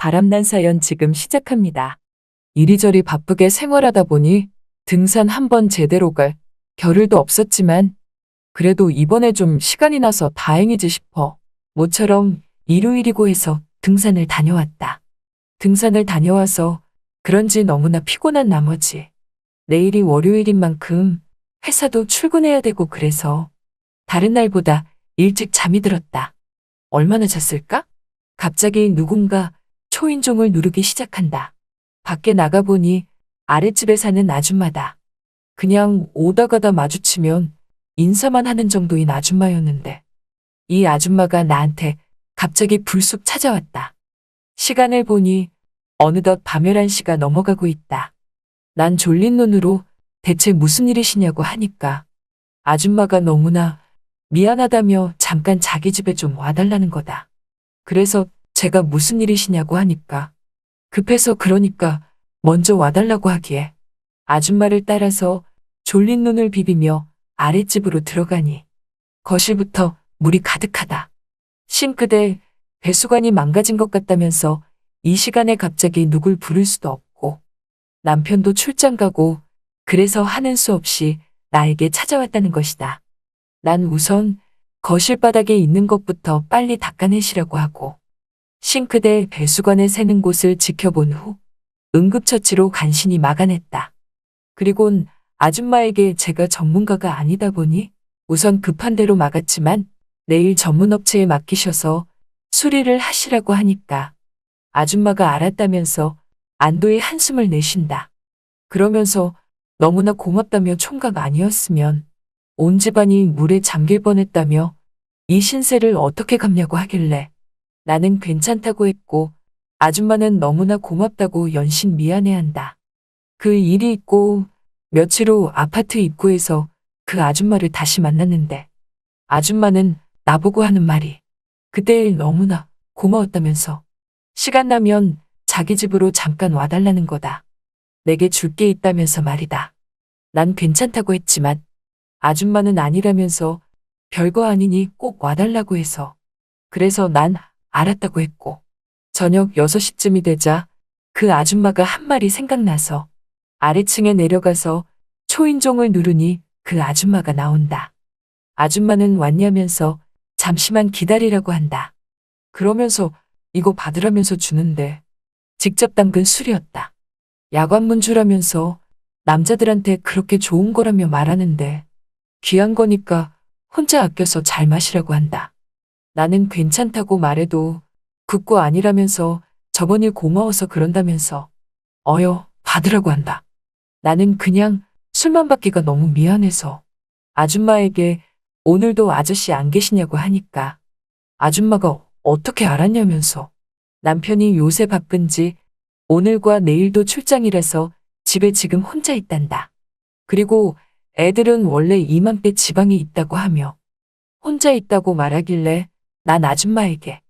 바람난 사연 지금 시작합니다. 이리저리 바쁘게 생활하다 보니 등산 한번 제대로 갈 겨를도 없었지만 그래도 이번에 좀 시간이 나서 다행이지 싶어. 모처럼 일요일이고 해서 등산을 다녀왔다. 등산을 다녀와서 그런지 너무나 피곤한 나머지 내일이 월요일인 만큼 회사도 출근해야 되고 그래서 다른 날보다 일찍 잠이 들었다. 얼마나 잤을까? 갑자기 누군가 초인종을 누르기 시작한다. 밖에 나가보니 아랫집에 사는 아줌마다. 그냥 오다 가다 마주치면 인사만 하는 정도인 아줌마였는데 이 아줌마가 나한테 갑자기 불쑥 찾아왔다. 시간을 보니 어느덧 밤 11시가 넘어가고 있다. 난 졸린 눈으로 대체 무슨 일이시냐고 하니까 아줌마가 너무나 미안하다며 잠깐 자기 집에 좀 와달라는 거다. 그래서 제가 무슨 일이시냐고 하니까 급해서 그러니까 먼저 와달라고 하기에 아줌마를 따라서 졸린 눈을 비비며 아랫집으로 들어가니 거실부터 물이 가득하다. 싱크대, 배수관이 망가진 것 같다면서 이 시간에 갑자기 누굴 부를 수도 없고 남편도 출장 가고 그래서 하는 수 없이 나에게 찾아왔다는 것이다. 난 우선 거실 바닥에 있는 것부터 빨리 닦아내시라고 하고 싱크대, 배수관에 새는 곳을 지켜본 후 응급처치로 간신히 막아냈다. 그리곤 아줌마에게 제가 전문가가 아니다 보니 우선 급한 대로 막았지만 내일 전문업체에 맡기셔서 수리를 하시라고 하니까 아줌마가 알았다면서 안도의 한숨을 내쉰다. 그러면서 너무나 고맙다며 총각 아니었으면 온 집안이 물에 잠길 뻔했다며 이 신세를 어떻게 갚냐고 하길래 나는 괜찮다고 했고 아줌마는 너무나 고맙다고 연신 미안해한다. 그 일이 있고 며칠 후 아파트 입구에서 그 아줌마를 다시 만났는데 아줌마는 나보고 하는 말이 그때 너무나 고마웠다면서 시간 나면 자기 집으로 잠깐 와달라는 거다. 내게 줄 게 있다면서 말이다. 난 괜찮다고 했지만 아줌마는 아니라면서 별거 아니니 꼭 와달라고 해서 그래서 난 알았다고 했고 저녁 6시쯤이 되자 그 아줌마가 한 말이 생각나서 아래층에 내려가서 초인종을 누르니 그 아줌마가 나온다. 아줌마는 왔냐면서 잠시만 기다리라고 한다. 그러면서 이거 받으라면서 주는데 직접 담근 술이었다. 야관문주라면서 남자들한테 그렇게 좋은 거라며 말하는데 귀한 거니까 혼자 아껴서 잘 마시라고 한다. 나는 괜찮다고 말해도 굳고 아니라면서 저번 일 고마워서 그런다면서 받으라고 한다. 나는 그냥 술만 받기가 너무 미안해서 아줌마에게 오늘도 아저씨 안 계시냐고 하니까 아줌마가 어떻게 알았냐면서 남편이 요새 바쁜지 오늘과 내일도 출장이라서 집에 지금 혼자 있단다. 그리고 애들은 원래 이맘때 지방에 있다고 하며 혼자 있다고 말하길래 난 아줌마에게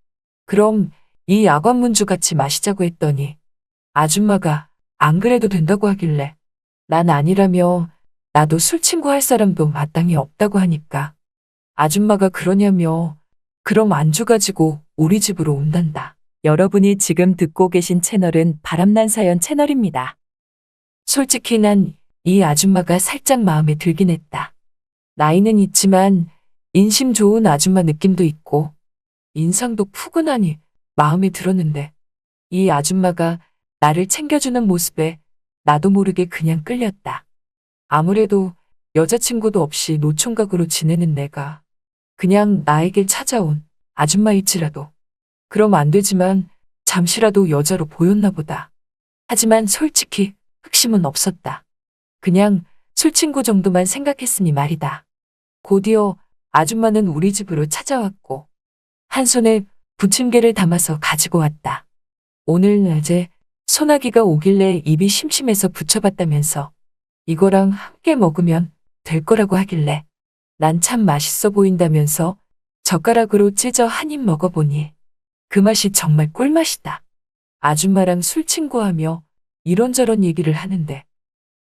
그럼 이 야관문주 같이 마시자고 했더니 아줌마가 안 그래도 된다고 하길래 난 아니라며 나도 술 친구 할 사람도 마땅히 없다고 하니까 아줌마가 그러냐며 그럼 안주 가지고 우리 집으로 온단다. 여러분이 지금 듣고 계신 채널은 바람난 사연 채널입니다. 솔직히 난 이 아줌마가 살짝 마음에 들긴 했다. 나이는 있지만 인심 좋은 아줌마 느낌도 있고 인상도 푸근하니 마음에 들었는데 이 아줌마가 나를 챙겨주는 모습에 나도 모르게 그냥 끌렸다. 아무래도 여자친구도 없이 노총각으로 지내는 내가 그냥 나에게 찾아온 아줌마일지라도 그럼 안 되지만 잠시라도 여자로 보였나 보다. 하지만 솔직히 흑심은 없었다. 그냥 술친구 정도만 생각했으니 말이다. 곧이어 아줌마는 우리 집으로 찾아왔고 한 손에 부침개를 담아서 가지고 왔다. 오늘 낮에 소나기가 오길래 입이 심심해서 부쳐봤다면서 이거랑 함께 먹으면 될 거라고 하길래 난 참 맛있어 보인다면서 젓가락으로 찢어 한 입 먹어보니 그 맛이 정말 꿀맛이다. 아줌마랑 술 친구하며 이런저런 얘기를 하는데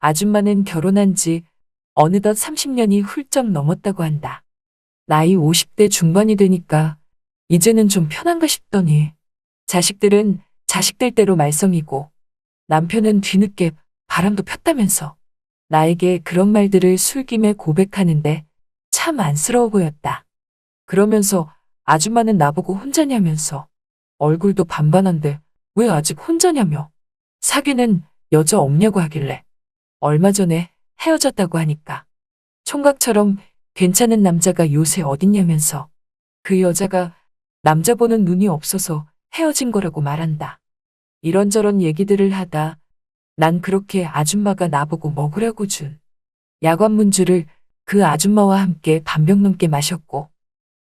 아줌마는 결혼한 지 어느덧 30년이 훌쩍 넘었다고 한다. 나이 50대 중반이 되니까 이제는 좀 편한가 싶더니 자식들은 자식들 대로 말썽이고 남편은 뒤늦게 바람도 폈다면서 나에게 그런 말들을 술김에 고백하는데 참 안쓰러워 보였다. 그러면서 아줌마는 나보고 혼자냐면서 얼굴도 반반한데 왜 아직 혼자냐며 사귀는 여자 없냐고 하길래 얼마 전에 헤어졌다고 하니까 총각처럼 괜찮은 남자가 요새 어딨냐면서 그 여자가 남자 보는 눈이 없어서 헤어진 거라고 말한다. 이런저런 얘기들을 하다 난 그렇게 아줌마가 나보고 먹으라고 준 야관 문주를 그 아줌마와 함께 반병 넘게 마셨고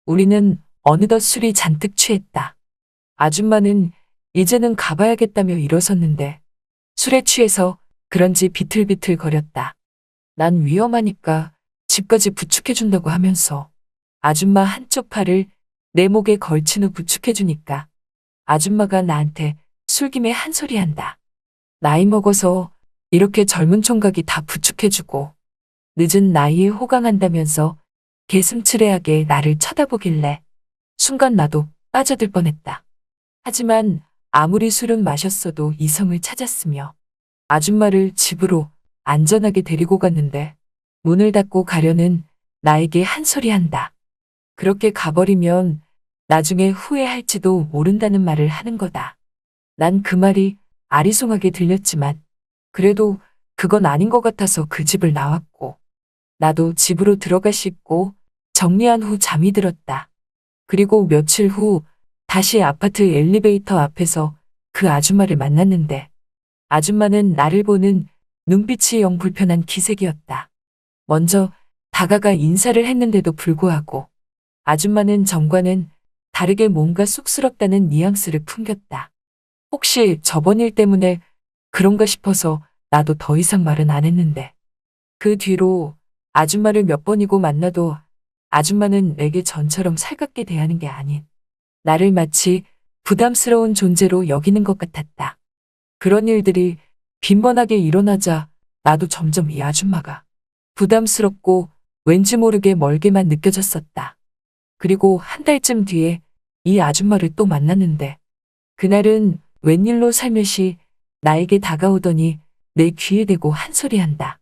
우리는 어느덧 술이 잔뜩 취했다. 아줌마는 이제는 가봐야겠다며 일어섰는데 술에 취해서 그런지 비틀비틀 거렸다. 난 위험하니까 집까지 부축해준다고 하면서 아줌마 한쪽 팔을 내 목에 걸친 후 부축해주니까 아줌마가 나한테 술김에 한 소리 한다. 나이 먹어서 이렇게 젊은 총각이 다 부축해주고 늦은 나이에 호강한다면서 개슴츠레하게 나를 쳐다보길래 순간 나도 빠져들 뻔했다. 하지만 아무리 술은 마셨어도 이성을 찾았으며 아줌마를 집으로 안전하게 데리고 갔는데 문을 닫고 가려는 나에게 한 소리 한다. 그렇게 가버리면 나중에 후회할지도 모른다는 말을 하는 거다. 난 그 말이 아리송하게 들렸지만 그래도 그건 아닌 것 같아서 그 집을 나왔고 나도 집으로 들어가 씻고 정리한 후 잠이 들었다. 그리고 며칠 후 다시 아파트 엘리베이터 앞에서 그 아줌마를 만났는데 아줌마는 나를 보는 눈빛이 영 불편한 기색이었다. 먼저 다가가 인사를 했는데도 불구하고 아줌마는 전과는 다르게 뭔가 쑥스럽다는 뉘앙스를 풍겼다. 혹시 저번 일 때문에 그런가 싶어서 나도 더 이상 말은 안 했는데 그 뒤로 아줌마를 몇 번이고 만나도 아줌마는 내게 전처럼 살갑게 대하는 게 아닌 나를 마치 부담스러운 존재로 여기는 것 같았다. 그런 일들이 빈번하게 일어나자 나도 점점 이 아줌마가 부담스럽고 왠지 모르게 멀게만 느껴졌었다. 그리고 한 달쯤 뒤에 이 아줌마를 또 만났는데 그날은 웬일로 살며시 나에게 다가오더니 내 귀에 대고 한 소리 한다.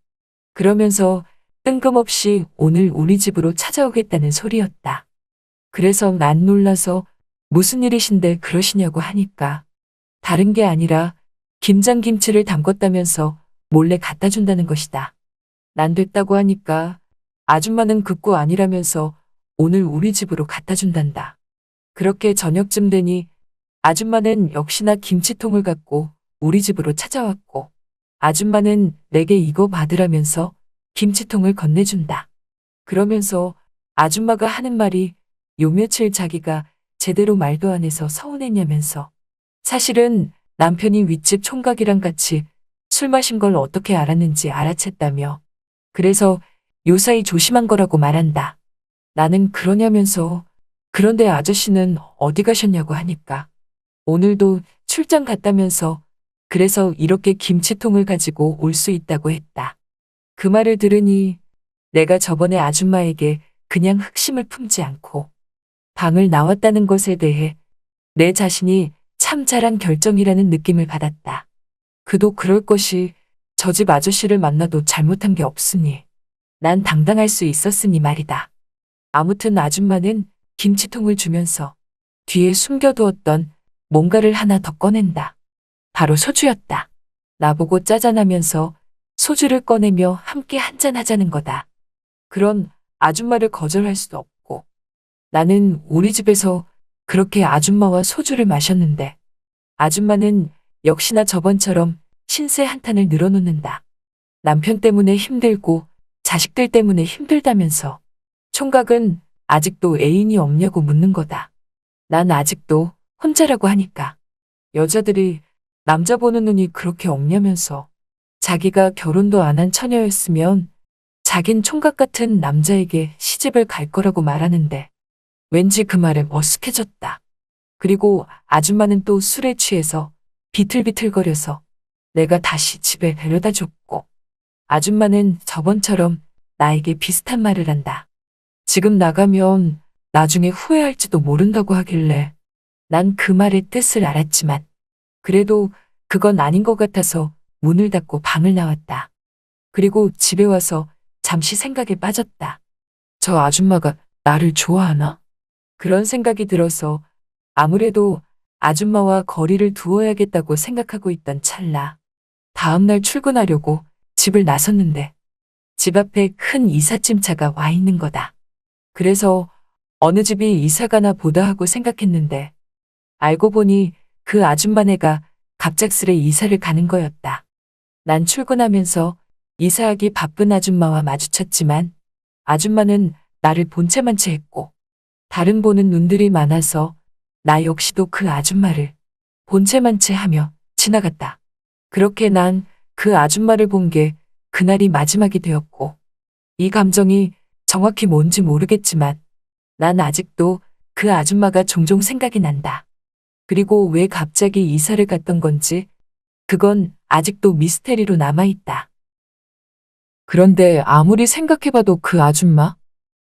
그러면서 뜬금없이 오늘 우리 집으로 찾아오겠다는 소리였다. 그래서 난 놀라서 무슨 일이신데 그러시냐고 하니까 다른 게 아니라 김장김치를 담궜다면서 몰래 갖다 준다는 것이다. 난 됐다고 하니까 아줌마는 급고 아니라면서 오늘 우리 집으로 갖다 준단다. 그렇게 저녁쯤 되니 아줌마는 역시나 김치통을 갖고 우리 집으로 찾아왔고 아줌마는 내게 이거 받으라면서 김치통을 건네준다. 그러면서 아줌마가 하는 말이 요 며칠 자기가 제대로 말도 안 해서 서운했냐면서 사실은 남편이 윗집 총각이랑 같이 술 마신 걸 어떻게 알았는지 알아챘다며 그래서 요사이 조심한 거라고 말한다. 나는 그러냐면서 그런데 아저씨는 어디 가셨냐고 하니까 오늘도 출장 갔다면서 그래서 이렇게 김치통을 가지고 올 수 있다고 했다. 그 말을 들으니 내가 저번에 아줌마에게 그냥 흑심을 품지 않고 방을 나왔다는 것에 대해 내 자신이 참 잘한 결정이라는 느낌을 받았다. 그도 그럴 것이 저 집 아저씨를 만나도 잘못한 게 없으니 난 당당할 수 있었으니 말이다. 아무튼 아줌마는 김치통을 주면서 뒤에 숨겨두었던 뭔가를 하나 더 꺼낸다. 바로 소주였다. 나보고 짜잔하면서 소주를 꺼내며 함께 한잔하자는 거다. 그런 아줌마를 거절할 수도 없고 나는 우리 집에서 그렇게 아줌마와 소주를 마셨는데 아줌마는 역시나 저번처럼 신세 한탄을 늘어놓는다. 남편 때문에 힘들고 자식들 때문에 힘들다면서 총각은 아직도 애인이 없냐고 묻는 거다. 난 아직도 혼자라고 하니까 여자들이 남자 보는 눈이 그렇게 없냐면서 자기가 결혼도 안 한 처녀였으면 자긴 총각 같은 남자에게 시집을 갈 거라고 말하는데 왠지 그 말에 머쓱해졌다. 그리고 아줌마는 또 술에 취해서 비틀비틀거려서 내가 다시 집에 데려다 줬고 아줌마는 저번처럼 나에게 비슷한 말을 한다. 지금 나가면 나중에 후회할지도 모른다고 하길래 난 그 말의 뜻을 알았지만 그래도 그건 아닌 것 같아서 문을 닫고 방을 나왔다. 그리고 집에 와서 잠시 생각에 빠졌다. 저 아줌마가 나를 좋아하나? 그런 생각이 들어서 아무래도 아줌마와 거리를 두어야겠다고 생각하고 있던 찰나. 다음날 출근하려고 집을 나섰는데 집 앞에 큰 이삿짐차가 와 있는 거다. 그래서 어느 집이 이사 가나 보다 하고 생각했는데 알고 보니 그 아줌마네가 갑작스레 이사를 가는 거였다. 난 출근하면서 이사하기 바쁜 아줌마와 마주쳤지만 아줌마는 나를 본체만 채 했고 다른 보는 눈들이 많아서 나 역시도 그 아줌마를 본체만 채 하며 지나갔다. 그렇게 난 그 아줌마를 본 게 그날이 마지막이 되었고 이 감정이 정확히 뭔지 모르겠지만 난 아직도 그 아줌마가 종종 생각이 난다. 그리고 왜 갑자기 이사를 갔던 건지 그건 아직도 미스테리로 남아있다. 그런데 아무리 생각해봐도 그 아줌마?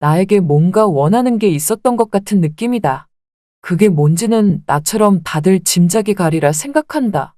나에게 뭔가 원하는 게 있었던 것 같은 느낌이다. 그게 뭔지는 나처럼 다들 짐작이 가리라 생각한다.